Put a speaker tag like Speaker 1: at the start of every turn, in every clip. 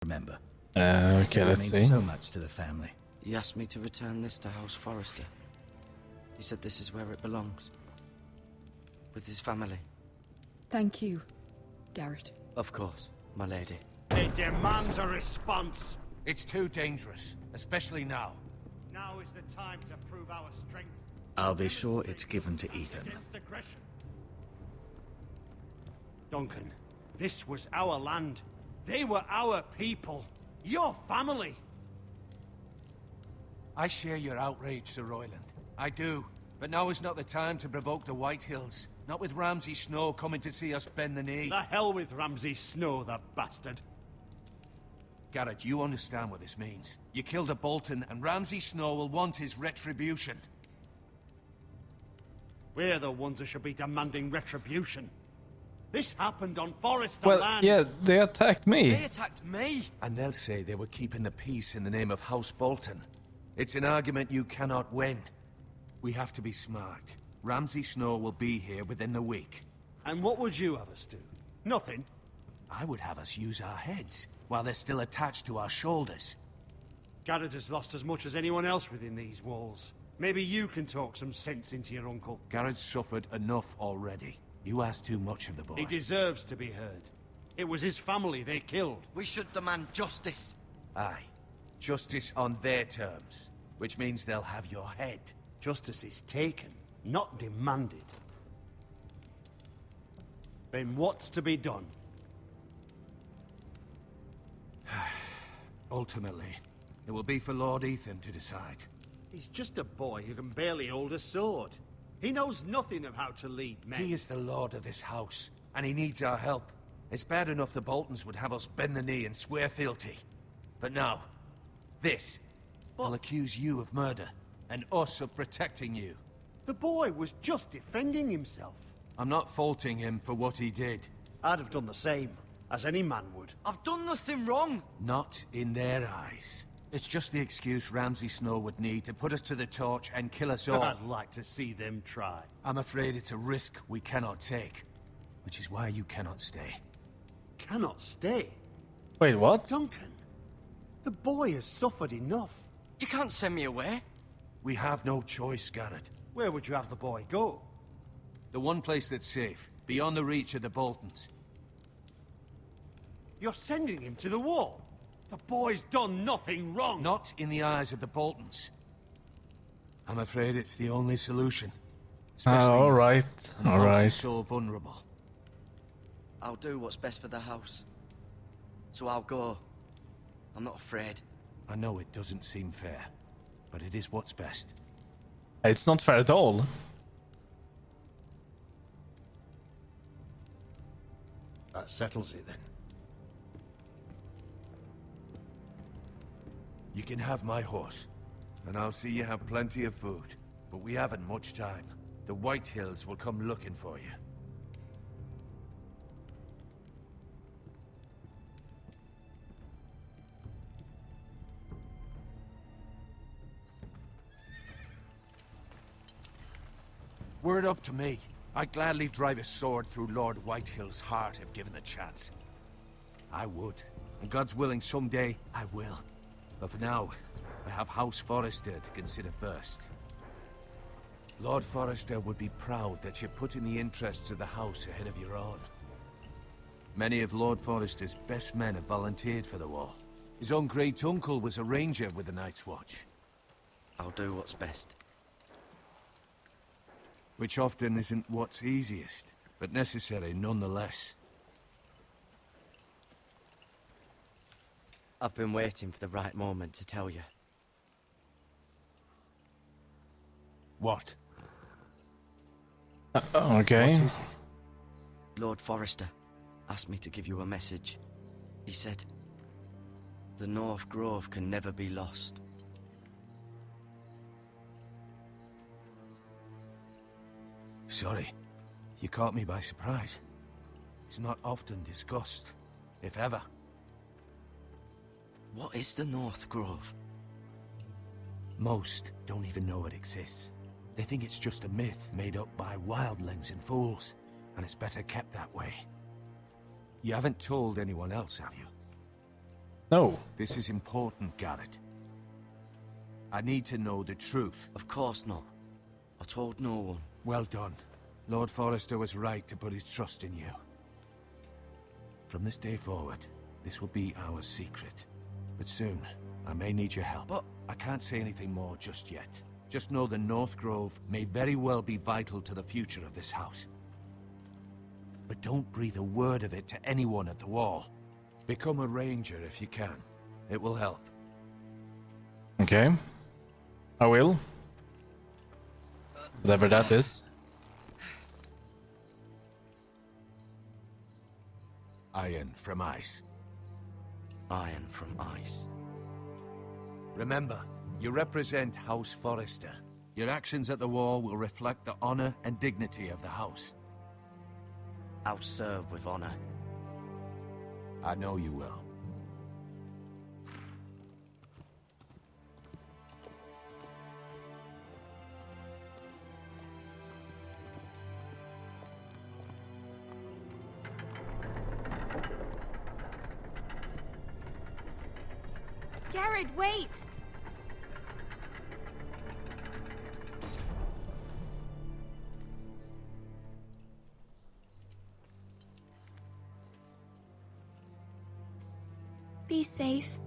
Speaker 1: remember.
Speaker 2: Okay,
Speaker 1: It
Speaker 2: let's
Speaker 1: means
Speaker 2: see.
Speaker 1: so much to the family.
Speaker 3: He asked me to return this to House Forrester. He said this is where it belongs. With his family.
Speaker 4: Thank you, Garrett.
Speaker 3: Of course, my lady.
Speaker 5: It demands a response.
Speaker 6: It's too dangerous, especially now.
Speaker 5: Now is the time to prove our strength.
Speaker 1: I'll be sure it's given to Ethan.
Speaker 5: Against aggression. Duncan, this was our land. They were our people. Your family.
Speaker 6: I share your outrage, Sir Royland. I do. But now is not the time to provoke the Whitehills. Not with Ramsay Snow coming to see us bend the knee.
Speaker 5: The hell with Ramsay Snow, the bastard.
Speaker 6: Garrett, you understand what this means. You killed a Bolton, and Ramsay Snow will want his retribution.
Speaker 5: We're the ones that should be demanding retribution. This happened on Forrester
Speaker 2: Well,
Speaker 5: land.
Speaker 2: yeah, they attacked me.
Speaker 3: They attacked me!
Speaker 6: And they'll say they were keeping the peace in the name of House Bolton. It's an argument you cannot win. We have to be smart. Ramsay Snow will be here within the week.
Speaker 5: And what would you have us do? Nothing.
Speaker 6: I would have us use our heads, while they're still attached to our shoulders.
Speaker 5: Garrett has lost as much as anyone else within these walls. Maybe you can talk some sense into your uncle.
Speaker 6: Garrett's suffered enough already. You ask too much of the boy.
Speaker 5: He deserves to be heard. It was his family they killed.
Speaker 3: We should demand justice.
Speaker 6: Aye. Justice on their terms. Which means they'll have your head.
Speaker 5: Justice is taken, not demanded. Then what's to be done?
Speaker 6: Ultimately, it will be for Lord Ethan to decide.
Speaker 5: He's just a boy who can barely hold a sword. He knows nothing of how to lead men.
Speaker 6: He is the lord of this house, and he needs our help. It's bad enough the Boltons would have us bend the knee and swear fealty. But now, this will accuse you of murder, and us of protecting you.
Speaker 5: The boy was just defending himself.
Speaker 6: I'm not faulting him for what he did.
Speaker 5: I'd have done the same, as any man would.
Speaker 3: I've done nothing wrong!
Speaker 6: Not in their eyes. It's just the excuse Ramsay Snow would need to put us to the torch and kill us all.
Speaker 5: I'd like to see them try.
Speaker 6: I'm afraid it's a risk we cannot take, which is why you cannot stay.
Speaker 5: Cannot stay.
Speaker 2: Wait, what?
Speaker 5: Duncan, the boy has suffered enough.
Speaker 3: You can't send me away.
Speaker 6: We have no choice, Garrett.
Speaker 5: Where would you have the boy go?
Speaker 6: The one place that's safe, beyond the reach of the Boltons.
Speaker 5: You're sending him to the wall. The boy's done nothing wrong.
Speaker 6: Not in the eyes of the Boltons. I'm afraid it's the only solution. Especially now,
Speaker 2: Alright,
Speaker 6: when the house
Speaker 2: alright.
Speaker 6: is so vulnerable.
Speaker 3: I'll do what's best for the house. So I'll go. I'm not afraid.
Speaker 6: I know it doesn't seem fair, but it is what's best.
Speaker 2: It's not fair at all.
Speaker 5: That settles it then.
Speaker 6: You can have my horse, and I'll see you have plenty of food. But we haven't much time. The Whitehills will come looking for you. Were it up to me, I'd gladly drive a sword through Lord Whitehill's heart if given the chance. I would, and God's willing someday I will. But for now, I have House Forrester to consider first. Lord Forrester would be proud that you're putting the interests of the house ahead of your own. Many of Lord Forrester's best men have volunteered for the war. His own great-uncle was a ranger with the Night's Watch.
Speaker 3: I'll do what's best.
Speaker 6: Which often isn't what's easiest, but necessary nonetheless.
Speaker 3: I've been waiting for the right moment to tell you.
Speaker 6: What?
Speaker 2: Okay.
Speaker 6: What is it?
Speaker 3: Lord Forrester asked me to give you a message. He said, the North Grove can never be lost.
Speaker 6: Sorry. You caught me by surprise. It's not often discussed, if ever.
Speaker 3: What is the North Grove?
Speaker 6: Most don't even know it exists. They think it's just a myth made up by wildlings and fools, and it's better kept that way. You haven't told anyone else, have you?
Speaker 2: No.
Speaker 6: This is important, Garrett. I need to know the truth.
Speaker 3: Of course not. I told no one.
Speaker 6: Well done. Lord Forrester was right to put his trust in you. From this day forward, this will be our secret. But soon, I may need your help.
Speaker 3: But
Speaker 6: I can't say anything more just yet. Just know the North Grove may very well be vital to the future of this house. But don't breathe a word of it to anyone at the Wall. Become a ranger if you can. It will help.
Speaker 2: Okay. I will. Whatever that is.
Speaker 6: Iron from ice.
Speaker 3: iron from ice.
Speaker 6: Remember, you represent House Forrester. Your actions at the Wall will reflect the honor and dignity of the house.
Speaker 3: I'll serve with honor.
Speaker 6: I know you will.
Speaker 7: Garrett, wait! Be safe.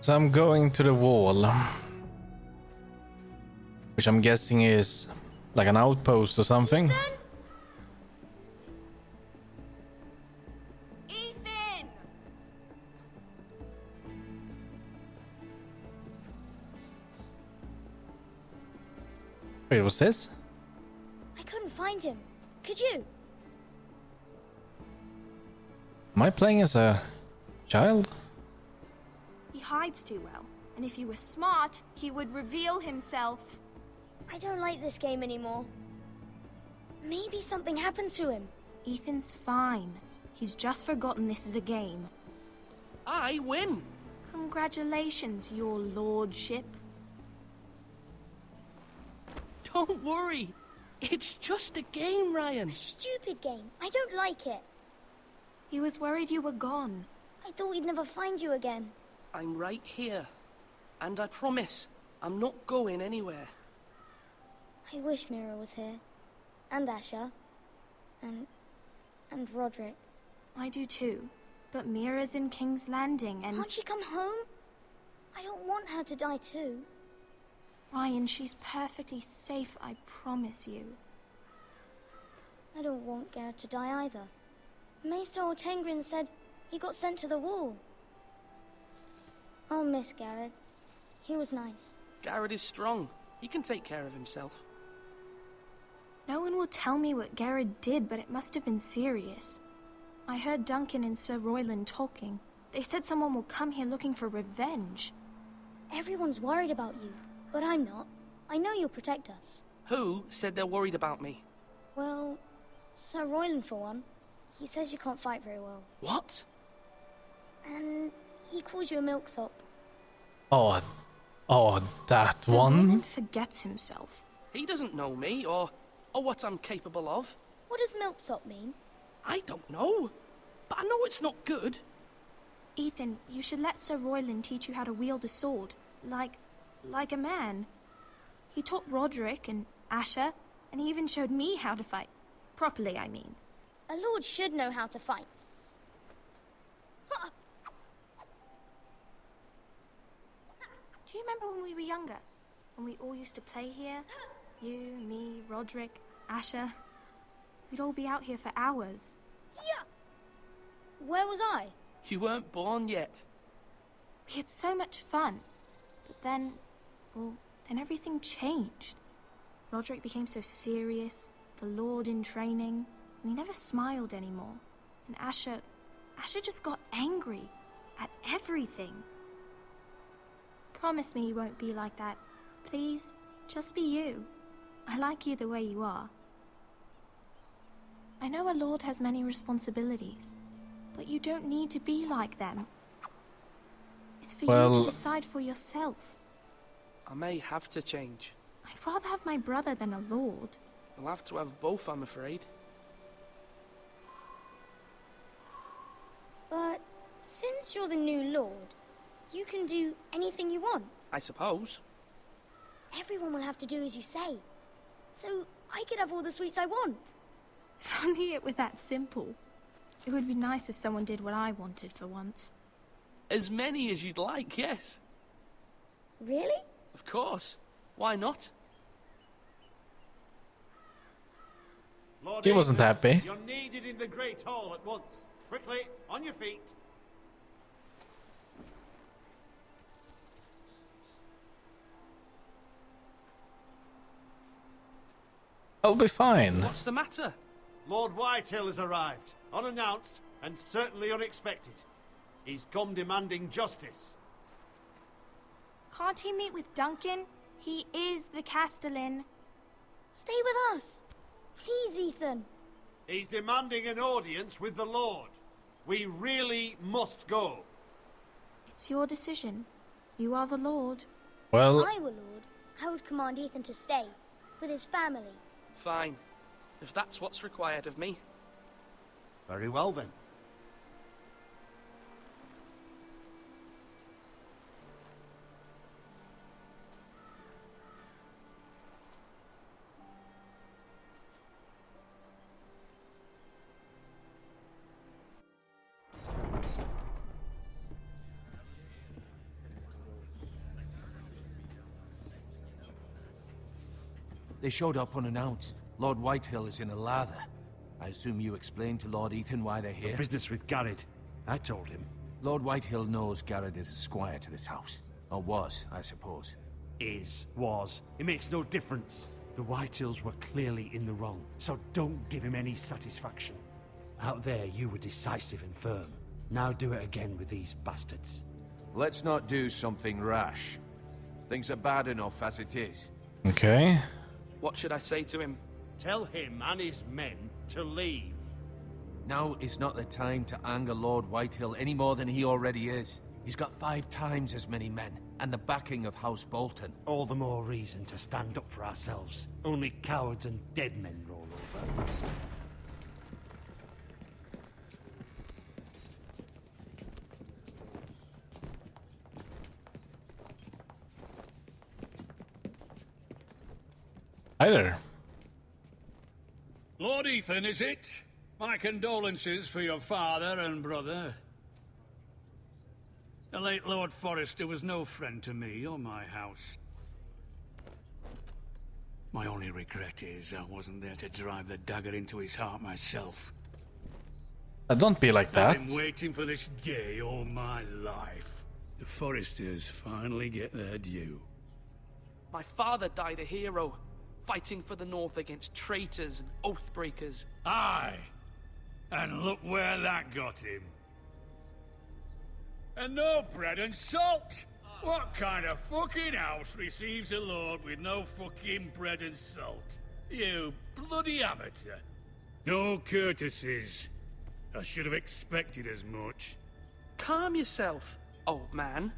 Speaker 2: So I'm going to the Wall. Which I'm guessing is like an outpost or something.
Speaker 7: Ethan!
Speaker 2: Wait, what's this?
Speaker 8: I couldn't find him. Could you?
Speaker 2: Am I playing as a child?
Speaker 7: He hides too well, and if he were smart, he would reveal himself.
Speaker 8: I don't like this game anymore. Maybe something happened to him.
Speaker 7: Ethan's fine. He's just forgotten this is a game.
Speaker 9: I win!
Speaker 7: Congratulations, your lordship.
Speaker 9: Don't worry. It's just a game, Ryan.
Speaker 8: Stupid game. I don't like it.
Speaker 7: He was worried you were gone.
Speaker 8: I thought we'd never find you again.
Speaker 9: I'm right here. And I promise, I'm not going anywhere.
Speaker 8: I wish Mira was here. And Asher. And Roderick.
Speaker 7: I do too. But Mira's in King's Landing and...
Speaker 8: Can't she come home? I don't want her to die too.
Speaker 7: Ryan, she's perfectly safe, I promise you.
Speaker 8: I don't want Garrett to die either. Maester Ortengrin said he got sent to the Wall. I'll miss Garrett. He was nice.
Speaker 9: Garrett is strong. He can take care of himself.
Speaker 7: No one will tell me what Garrett did, but it must have been serious. I heard Duncan and Sir Royland talking. They said someone will come here looking for revenge.
Speaker 8: Everyone's worried about you, but I'm not. I know you'll protect us.
Speaker 9: Who said they're worried about me?
Speaker 8: Well, Sir Royland for one. He says you can't fight very well.
Speaker 9: What?
Speaker 8: And he calls you a milksop.
Speaker 2: Oh, that
Speaker 7: Sir
Speaker 2: one?
Speaker 7: Royland forgets himself.
Speaker 9: He doesn't know me, or what I'm capable of.
Speaker 8: What does milksop mean?
Speaker 9: I don't know. But I know it's not good.
Speaker 7: Ethan, you should let Sir Royland teach you how to wield a sword. Like a man. He taught Roderick and Asher, and he even showed me how to fight. Properly, I mean.
Speaker 8: A lord should know how to fight.
Speaker 7: Do you remember when we were younger? When we all used to play here? You, me, Roderick, Asher. We'd all be out here for hours.
Speaker 8: Yeah. Where was I?
Speaker 9: You weren't born yet.
Speaker 7: We had so much fun. But then, well, then everything changed. Roderick became so serious, the Lord in training, and he never smiled anymore. And Asher just got angry at everything. Promise me you won't be like that. Please, just be you. I like you the way you are. I know a lord has many responsibilities, but you don't need to be like them. It's for you to decide for yourself.
Speaker 9: I may have to change.
Speaker 7: I'd rather have my brother than a lord.
Speaker 9: I'll have to have both, I'm afraid.
Speaker 8: But since you're the new lord, you can do anything you want.
Speaker 9: I suppose.
Speaker 8: Everyone will have to do as you say. So I could have all the sweets I want.
Speaker 7: If only it were that simple. It would be nice if someone did what I wanted for once.
Speaker 9: As many as you'd like, yes.
Speaker 8: Really?
Speaker 9: Of course. Why not?
Speaker 5: Lord
Speaker 2: He wasn't
Speaker 5: Ethan,
Speaker 2: happy.
Speaker 5: You're needed in the Great Hall at once. Quickly, on your feet.
Speaker 2: I'll be fine.
Speaker 9: What's the matter?
Speaker 5: Lord Whitehill has arrived, unannounced and certainly unexpected. He's come demanding justice.
Speaker 7: Can't he meet with Duncan? He is the Castellan.
Speaker 8: Stay with us. Please, Ethan.
Speaker 5: He's demanding an audience with the Lord. We really must go.
Speaker 7: It's your decision. You are the Lord.
Speaker 2: Well,
Speaker 8: If I were lord, I would command Ethan to stay with his family.
Speaker 9: Fine. If that's what's required of me.
Speaker 5: Very well then.
Speaker 6: They showed up unannounced. Lord Whitehill is in a lather. I assume you explained to Lord Ethan why they're here?
Speaker 5: Business with Garrett. I told him.
Speaker 6: Lord Whitehill knows Garrett is a squire to this house. Or was, I suppose.
Speaker 5: Was. It makes no difference. The Whitehills were clearly in the wrong, so don't give him any satisfaction. Out there, you were decisive and firm. Now do it again with these bastards.
Speaker 6: Let's not do something rash. Things are bad enough as it is.
Speaker 2: okay.
Speaker 9: What should I say to him?
Speaker 5: Tell him and his men to leave.
Speaker 6: Now is not the time to anger Lord Whitehill any more than he already is. He's got 5 times as many men, and the backing of House Bolton.
Speaker 5: All the more reason to stand up for ourselves. Only cowards and dead men roll over.
Speaker 2: Hi there.
Speaker 10: Lord Ethan, is it? My condolences for your father and brother. The late Lord Forrester was no friend to me or my house. My only regret is I wasn't there to drive the dagger into his heart myself.
Speaker 2: Don't be like that.
Speaker 10: I've been waiting for this day all my life. The Forresters finally get their due.
Speaker 9: My father died a hero, fighting for the North against traitors and oath-breakers.
Speaker 10: Aye. And look where that got him. And no bread and salt! What kind of fucking house receives a lord with no fucking bread and salt? You bloody amateur. No courtesies. I should have expected as much.
Speaker 9: Calm yourself, old man.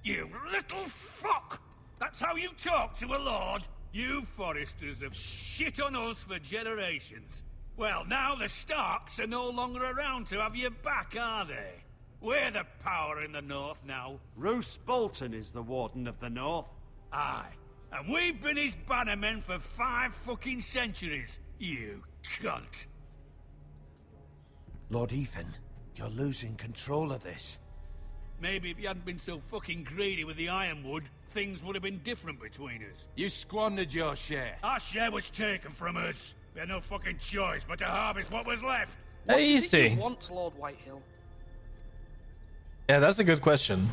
Speaker 10: You little fuck! That's how you talk to a lord? You Forresters have shit on us for generations. Well, now the Starks are no longer around to have your back, are they? We're the power in the North now.
Speaker 5: Roose Bolton is the Warden of the North.
Speaker 10: Aye. And we've been his bannermen for 5 fucking centuries, you cunt.
Speaker 6: Lord Ethan, you're losing control of this.
Speaker 10: Maybe if you hadn't been so fucking greedy with the ironwood, things would have been different between us.
Speaker 6: You squandered your share.
Speaker 10: Our share was taken from us. We had no fucking choice but to harvest what was left.
Speaker 9: What is it
Speaker 2: Easy.
Speaker 9: you want, Lord Whitehill?
Speaker 2: Yeah, that's a good question.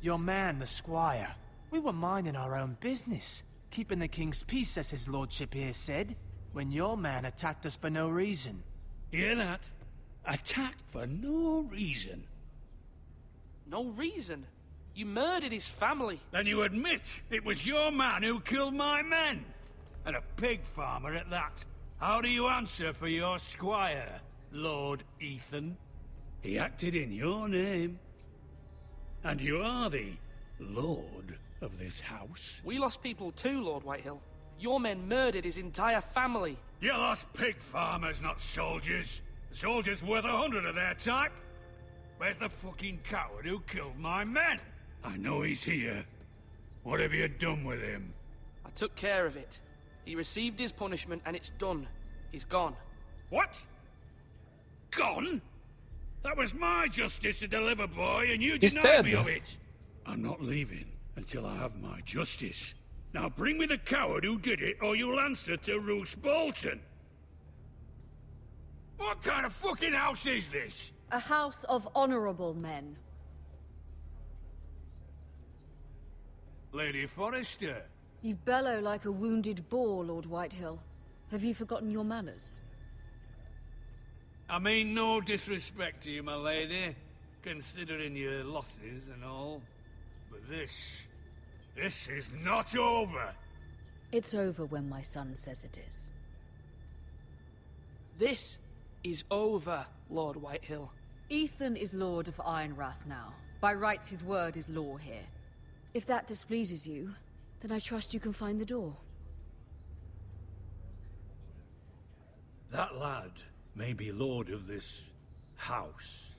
Speaker 11: Your man, the squire. We were minding our own business, keeping the king's peace, as his lordship here said, when your man attacked us for no reason.
Speaker 10: Hear that? Attacked for no reason.
Speaker 9: No reason. You murdered his family.
Speaker 10: Then you admit it was your man who killed my men? And a pig farmer at that. How do you answer for your squire, Lord Ethan? He acted in your name. And you are the lord of this house.
Speaker 9: We lost people too, Lord Whitehill. Your men murdered his entire family.
Speaker 10: You lost pig farmers, not soldiers. The soldiers worth 100 of their type. Where's the fucking coward who killed my men? I know he's here. What have you done with him?
Speaker 9: I took care of it. He received his punishment and it's done. He's gone.
Speaker 10: What? Gone? That was my justice to deliver, boy, and you
Speaker 2: He's
Speaker 10: denied me
Speaker 2: dead.
Speaker 10: of it. I'm not leaving until I have my justice. Now bring me the coward who did it, or you'll answer to Roose Bolton. What kind of fucking house is this?
Speaker 4: A house of honorable men.
Speaker 10: Lady Forrester.
Speaker 4: You bellow like a wounded boar, Lord Whitehill. Have you forgotten your manners?
Speaker 10: I mean no disrespect to you, my lady, considering your losses and all. But this is not over.
Speaker 4: It's over when my son says it is.
Speaker 9: This is over, Lord Whitehill.
Speaker 4: Ethan is Lord of Ironrath now. By rights, his word is law here. If that displeases you, then I trust you can find the door.
Speaker 10: That lad may be lord of this house,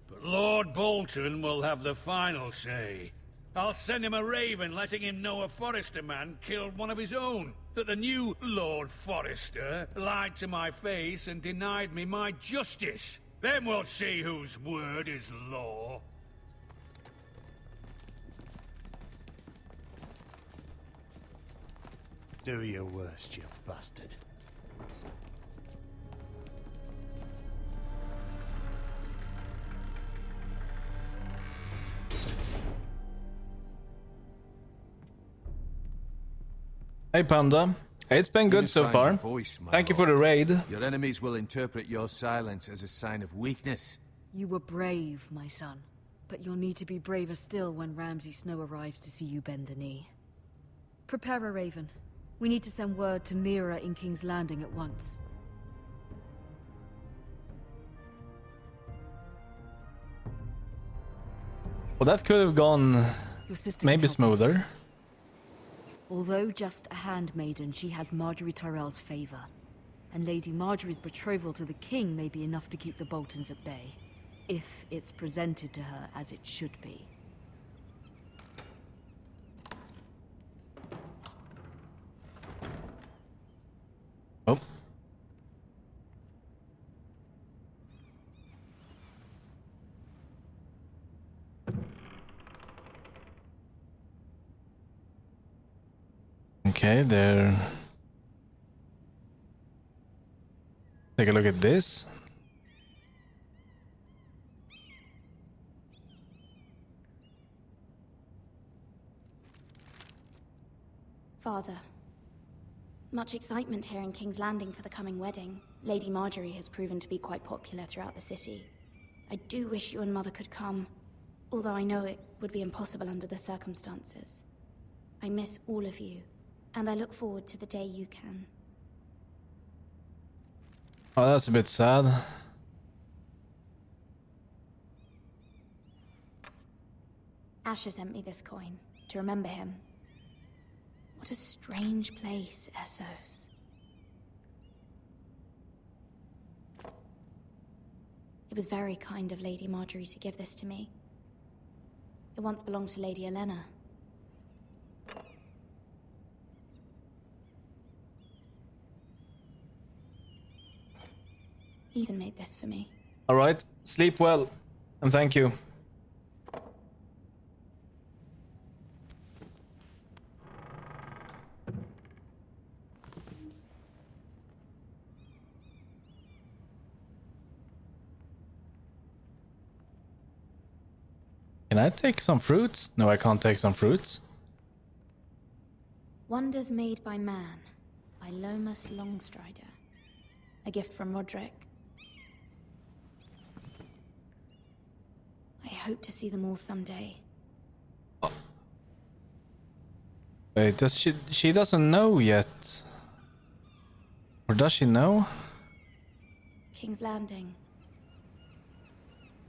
Speaker 10: but Lord Bolton will have the final say. I'll send him a raven letting him know a Forrester man killed one of his own, that the new Lord Forrester lied to my face and denied me my justice. Then we'll see whose word is law.
Speaker 5: Do your worst, you bastard.
Speaker 2: Hey Panda, it's been good so far.
Speaker 6: Voice,
Speaker 2: Thank you for the raid.
Speaker 6: Your enemies will interpret your silence as a sign of weakness.
Speaker 4: You were brave, my son. But you'll need to be braver still when Ramsay Snow arrives to see you bend the knee. Prepare a raven. We need to send word to Mira in King's Landing at once.
Speaker 2: Well, that could have gone
Speaker 4: Your sister
Speaker 2: maybe
Speaker 4: can help us.
Speaker 2: smoother.
Speaker 4: Although just a handmaiden, she has Marjorie Tyrell's favor. And Lady Marjorie's betrothal to the king may be enough to keep the Boltons at bay. If it's presented to her as it should be.
Speaker 2: Oh. Okay, there. Take a look at this.
Speaker 8: Father, much excitement here in King's Landing for the coming wedding. Lady Marjorie has proven to be quite popular throughout the city. I do wish you and Mother could come, although I know it would be impossible under the circumstances. I miss all of you, and I look forward to the day you can.
Speaker 2: Oh, that's a bit sad.
Speaker 8: Asher sent me this coin to remember him. What a strange place, Essos. It was very kind of Lady Marjorie to give this to me. It once belonged to Lady Elena. Ethan made this for me.
Speaker 2: All right, sleep well, and thank you. Can I take some fruits? No, I can't take some fruits.
Speaker 8: Wonders Made by Man, by Lomas Longstrider. A gift from Roderick. I hope to see them all someday.
Speaker 2: Wait, does she doesn't know yet? Or does she know?
Speaker 8: King's Landing.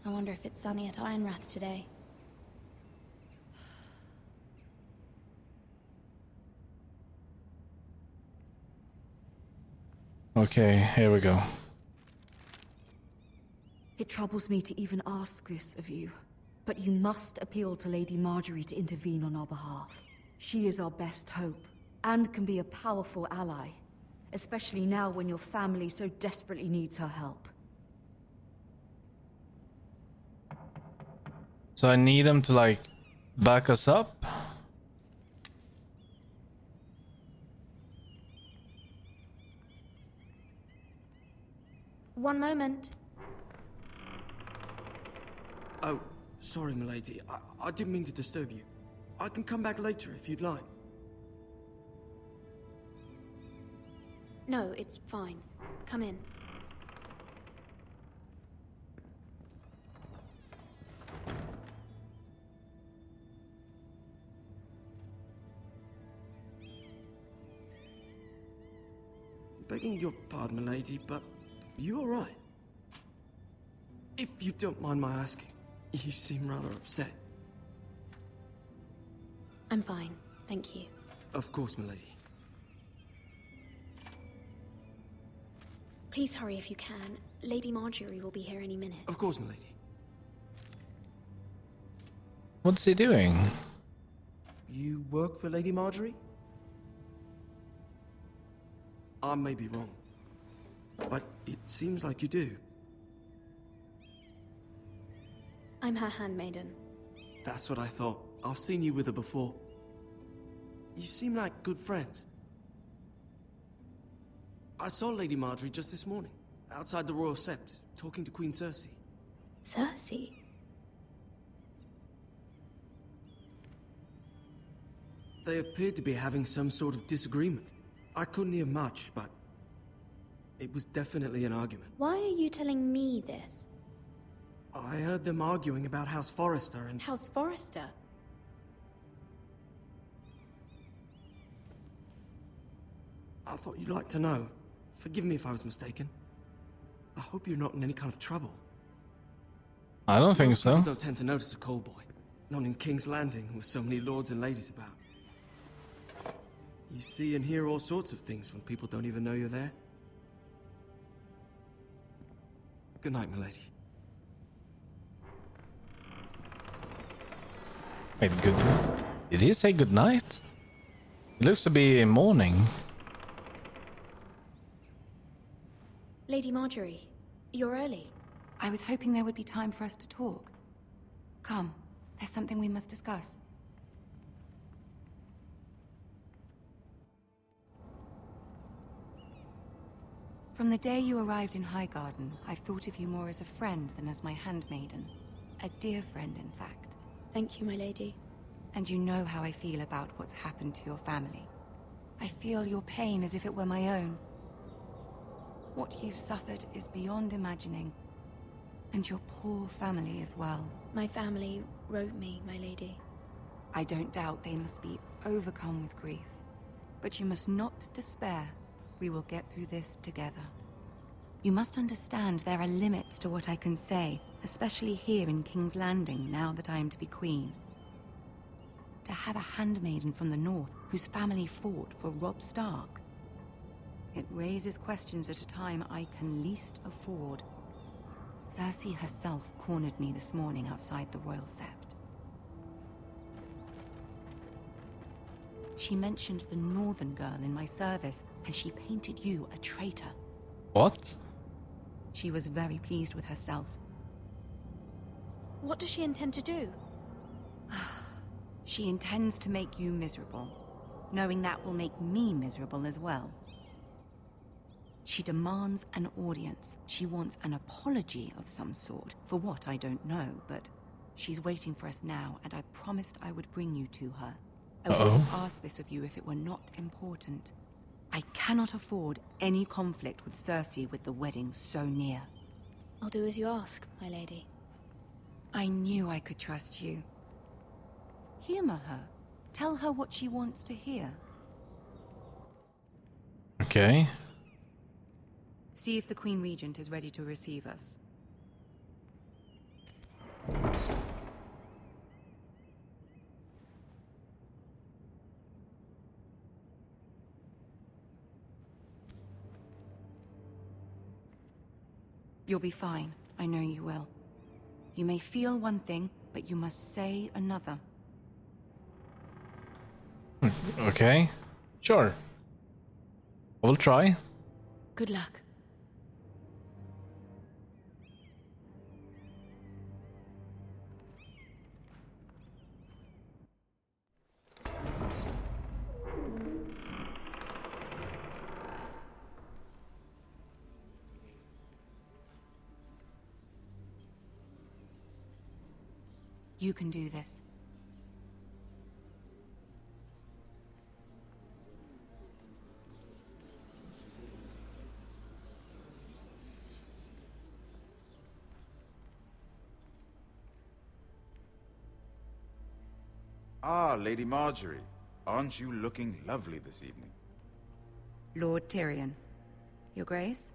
Speaker 8: I wonder if it's sunny at Ironrath today.
Speaker 2: Okay, here we go.
Speaker 4: It troubles me to even ask this of you, but you must appeal to Lady Marjorie to intervene on our behalf. She is our best hope, and can be a powerful ally, especially now when your family so desperately needs her help.
Speaker 2: So I need them to, like, back us up?
Speaker 8: One moment.
Speaker 3: Oh, sorry, milady. I didn't mean to disturb you. I can come back later if you'd like.
Speaker 8: No, it's fine. Come in.
Speaker 3: Begging your pardon, milady, but you all right? If you don't mind my asking, you seem rather upset.
Speaker 8: I'm fine, thank you.
Speaker 3: Of course, milady.
Speaker 8: Please hurry if you can. Lady Marjorie will be here any minute.
Speaker 3: Of course, milady.
Speaker 2: What's he doing?
Speaker 3: You work for Lady Marjorie? I may be wrong, but it seems like you do.
Speaker 8: I'm her handmaiden.
Speaker 3: That's what I thought. I've seen you with her before. You seem like good friends. I saw Lady Marjorie just this morning, outside the Royal Sept, talking to Queen Cersei.
Speaker 8: Cersei?
Speaker 3: They appeared to be having some sort of disagreement. I couldn't hear much, but it was definitely an argument.
Speaker 8: Why are you telling me this?
Speaker 3: I heard them arguing about House Forrester and...
Speaker 8: House Forrester?
Speaker 3: I thought you'd like to know. Forgive me if I was mistaken. I hope you're not in any kind of trouble.
Speaker 2: I don't think
Speaker 3: Most
Speaker 2: so.
Speaker 3: people don't tend to notice a call boy. Not in King's Landing with so many lords and ladies about. You see and hear all sorts of things when people don't even know you're there. Good night, milady.
Speaker 2: Wait, good. Did he say good night? It looks to be morning.
Speaker 8: Lady Marjorie, you're early.
Speaker 12: I was hoping there would be time for us to talk. Come, there's something we must discuss. From the day you arrived in Highgarden, I've thought of you more as a friend than as my handmaiden. A dear friend, in fact.
Speaker 8: Thank you, my lady.
Speaker 12: And you know how I feel about what's happened to your family. I feel your pain as if it were my own. What you've suffered is beyond imagining. And your poor family as well.
Speaker 8: My family wrote me, my lady.
Speaker 12: I don't doubt they must be overcome with grief. But you must not despair. We will get through this together. You must understand there are limits to what I can say, especially here in King's Landing, now that I am to be queen. To have a handmaiden from the north whose family fought for Robb Stark. It raises questions at a time I can least afford. Cersei herself cornered me this morning outside the Royal Sept. She mentioned the northern girl in my service, and she painted you a traitor.
Speaker 2: What?
Speaker 12: She was very pleased with herself.
Speaker 8: What does she intend to do?
Speaker 12: She intends to make you miserable, knowing that will make me miserable as well. She demands an audience. She wants an apology of some sort, for what I don't know, but she's waiting for us now, and I promised I would bring you to her. I wouldn't ask this of you if it were not important. I cannot afford any conflict with Cersei with the wedding so near.
Speaker 8: I'll do as you ask, my lady.
Speaker 12: I knew I could trust you. Humor her. Tell her what she wants to hear.
Speaker 2: Okay.
Speaker 12: See if the Queen Regent is ready to receive us. You'll be fine. I know you will. You may feel one thing, but you must say another.
Speaker 2: Okay. Sure. I will try.
Speaker 8: Good luck.
Speaker 12: You can do this.
Speaker 13: Ah, Lady Marjorie. Aren't you looking lovely this evening?
Speaker 12: Lord Tyrion. Your Grace?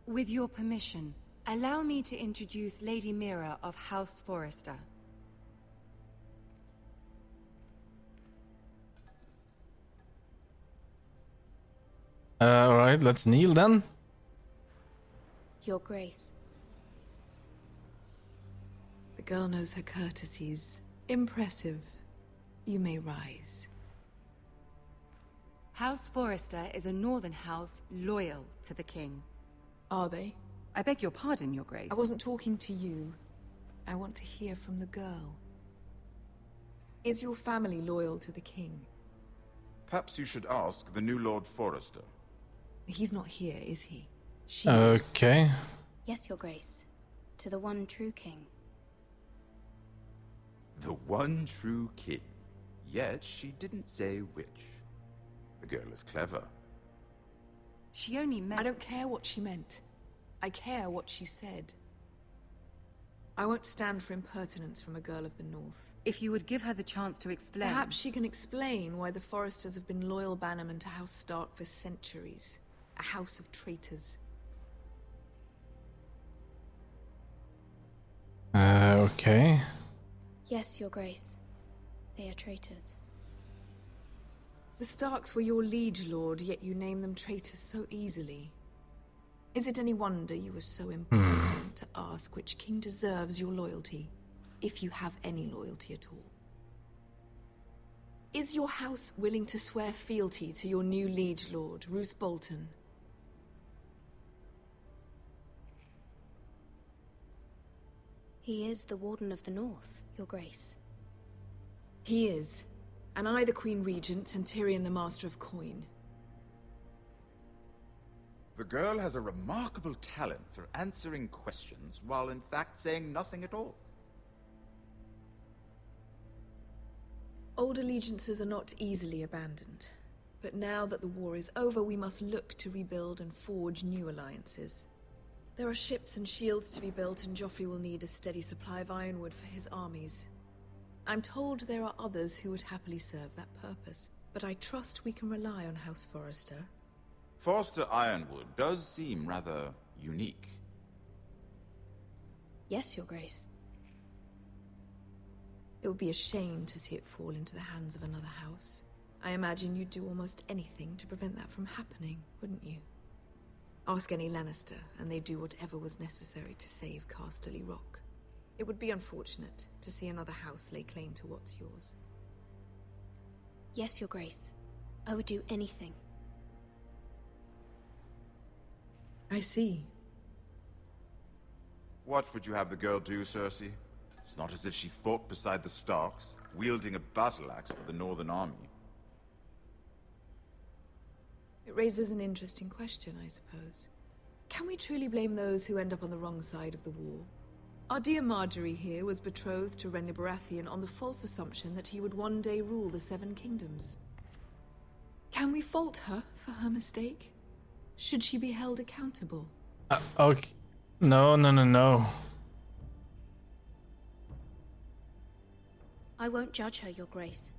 Speaker 12: With your permission, allow me to introduce Lady Mira of House Forrester.
Speaker 2: Alright, let's kneel then.
Speaker 8: Your Grace.
Speaker 14: The girl knows her courtesies. Impressive. You may rise.
Speaker 12: House Forrester is a northern house loyal to the king.
Speaker 14: Are they?
Speaker 12: I beg your pardon, Your Grace.
Speaker 14: I wasn't talking to you. I want to hear from the girl. Is your family loyal to the king?
Speaker 13: Perhaps you should ask the new Lord Forrester.
Speaker 14: He's not here, is he? She
Speaker 2: Okay.
Speaker 14: is.
Speaker 8: Yes, Your Grace. To the one true king.
Speaker 13: The one true king. Yet she didn't say which. The girl is clever.
Speaker 12: She only meant...
Speaker 14: I don't care what she meant. I care what she said. I won't stand for impertinence from a girl of the North.
Speaker 12: If you would give her the chance to explain...
Speaker 14: Perhaps she can explain why the Forresters have been loyal bannermen to House Stark for centuries. A house of traitors.
Speaker 2: Okay.
Speaker 8: Yes, Your Grace. They are traitors.
Speaker 14: The Starks were your liege lord, yet you name them traitors so easily. Is it any wonder you were so impertinent to ask which king deserves your loyalty, if you have any loyalty at all? Is your house willing to swear fealty to your new liege lord, Roose Bolton?
Speaker 8: He is the Warden of the North, Your Grace.
Speaker 14: He is. And I the Queen Regent, and Tyrion the Master of Coin.
Speaker 13: The girl has a remarkable talent for answering questions while in fact saying nothing at all.
Speaker 14: Old allegiances are not easily abandoned. But now that the war is over, we must look to rebuild and forge new alliances. There are ships and shields to be built, and Joffrey will need a steady supply of ironwood for his armies. I'm told there are others who would happily serve that purpose, but I trust we can rely on House Forrester.
Speaker 13: Forster Ironwood does seem rather unique.
Speaker 8: Yes, Your Grace.
Speaker 14: It would be a shame to see it fall into the hands of another house. I imagine you'd do almost anything to prevent that from happening, wouldn't you? Ask any Lannister, and they'd do whatever was necessary to save Casterly Rock. It would be unfortunate to see another house lay claim to what's yours.
Speaker 8: Yes, Your Grace. I would do anything.
Speaker 14: I see.
Speaker 13: What would you have the girl do, Cersei? It's not as if she fought beside the Starks, wielding a battle axe for the Northern Army.
Speaker 14: It raises an interesting question, I suppose. Can we truly blame those who end up on the wrong side of the war? Our dear Marjorie here was betrothed to Renly Baratheon on the false assumption that he would one day rule the Seven Kingdoms. Can we fault her for her mistake? Should she be held accountable?
Speaker 2: Okay. No.
Speaker 8: I won't judge her, Your Grace.